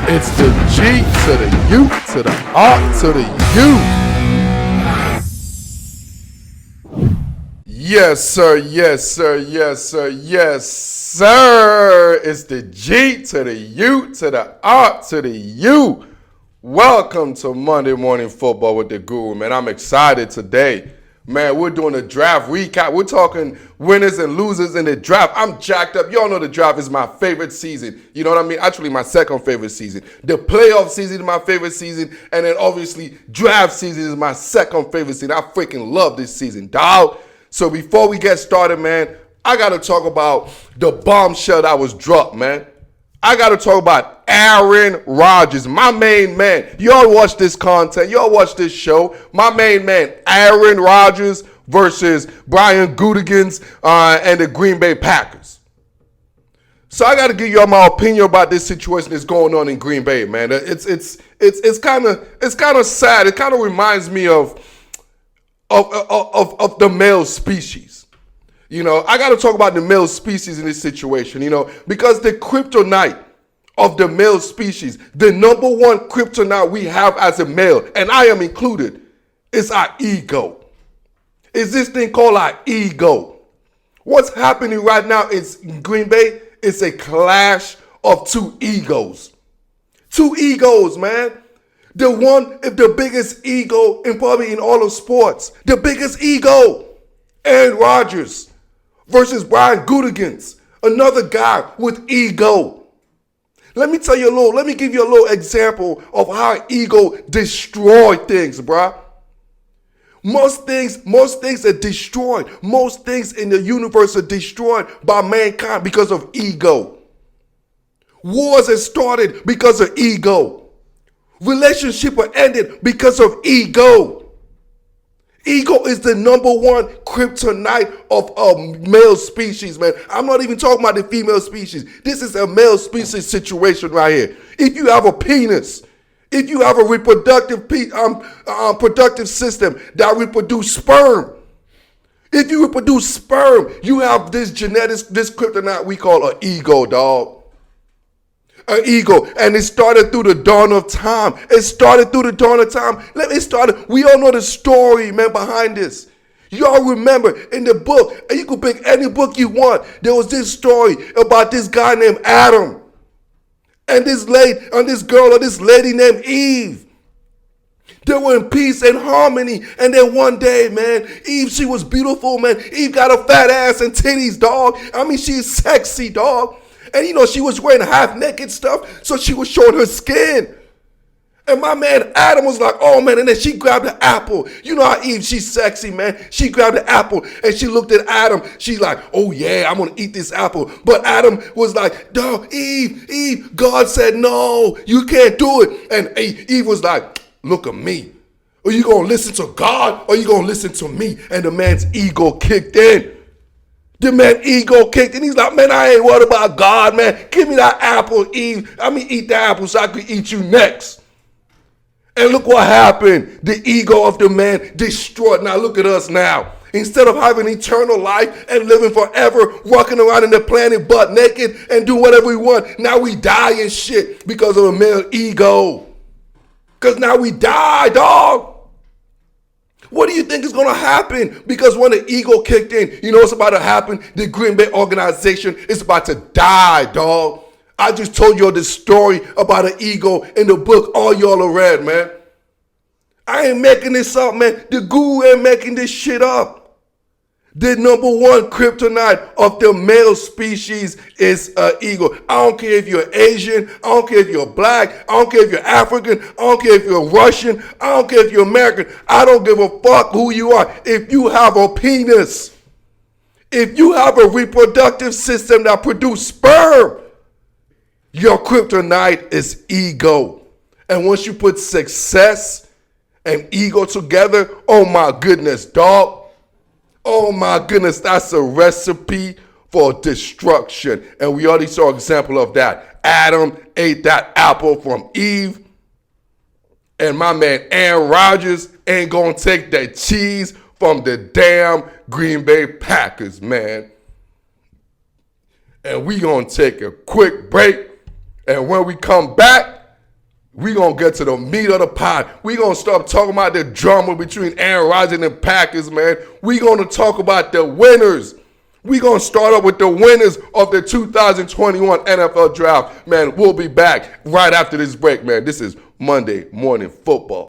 It's the G to the U to the R to the U. Yes, sir. Yes, sir. Yes, sir. Yes, sir. It's the G to the U to the R to the U. Welcome to Monday Morning Football with the Guru, man. I'm excited today. Man, we're doing a draft recap. We're talking winners and losers in the draft. I'm jacked up. Y'all know the draft is my favorite season. You know what I mean? Actually, my second favorite season. The playoff season is my favorite season. And then obviously, draft season is my second favorite season. I freaking love this season, dog. So before we get started, man, I got to talk about the bombshell that was dropped, man. I got to talk about Aaron Rodgers, my main man. Y'all watch this content. Y'all watch this show. My main man, Aaron Rodgers versus Brian Gutekunst and the Green Bay Packers. So I got to give y'all my opinion about this situation that's going on in Green Bay, man. It's kind of sad. It kind of reminds me of the male species. You know, I got to talk about the male species in this situation, you know, because the kryptonite of the male species, the number one kryptonite we have as a male, and I am included, is our ego. Is this thing called our ego. What's happening right now in Green Bay is a clash of two egos. Two egos, man. The biggest ego in probably in all of sports. The biggest ego, Aaron Rodgers versus Brian Gutekunst, another guy with ego. Let me give you a little example of how ego destroy things, bruh. Most things are destroyed. Most things in the universe are destroyed by mankind because of ego. Wars are started because of ego. Relationships are ended because of ego. Ego is the number one kryptonite of a male species, man. I'm not even talking about the female species. This is a male species situation right here. If you have a penis, if you have a reproductive productive system that reproduce sperm, if you reproduce sperm, you have this kryptonite we call an ego, dog. An ego, and it started through the dawn of time. We all know the story, man, behind this. Y'all remember in the book, and you can pick any book you want. There was this story about this guy named Adam, and this lady named Eve. They were in peace and harmony, and then one day, man, Eve, she was beautiful, man. Eve got a fat ass and titties, dog. I mean, she's sexy, dog. And you know, she was wearing half naked stuff, so she was showing her skin. And my man Adam was like, oh man, and then she grabbed the apple. You know how Eve, she's sexy, man. She grabbed the apple and she looked at Adam. She's like, oh yeah, I'm gonna eat this apple. But Adam was like, no, Eve, God said no, you can't do it. And Eve was like, look at me. Are you gonna listen to God or are you gonna listen to me? And the man's ego kicked in. The man ego kicked and he's like, man, I ain't worried about God, man. Give me that apple, Eve. I mean, eat the apple so I can eat you next. And look what happened. The ego of the man destroyed. Now look at us now. Instead of having eternal life and living forever, walking around in the planet butt naked and do whatever we want, now we die and shit because of a male ego. Because now we die, dog. What do you think is going to happen? Because when the ego kicked in, you know what's about to happen? The Green Bay organization is about to die, dog. I just told you this story about an ego in the book all y'all are read, man. I ain't making this up, man. The guru ain't making this shit up. The number one kryptonite of the male species is ego. I don't care if you're Asian. I don't care if you're black. I don't care if you're African. I don't care if you're Russian. I don't care if you're American. I don't give a fuck who you are. If you have a penis, if you have a reproductive system that produces sperm, your kryptonite is ego. And once you put success and ego together, oh my goodness, dog. Oh my goodness, that's a recipe for destruction. And we already saw an example of that. Adam ate that apple from Eve. And my man Aaron Rodgers ain't gonna take that cheese from the damn Green Bay Packers, man. And we gonna take a quick break. And when we come back, We gonna get to the meat of the pot. We gonna start talking about the drama between Aaron Rodgers and the Packers, man. We gonna talk about the winners. We gonna start up with the winners of the 2021 NFL Draft. Man, we'll be back right after this break, man. This is Monday Morning Football.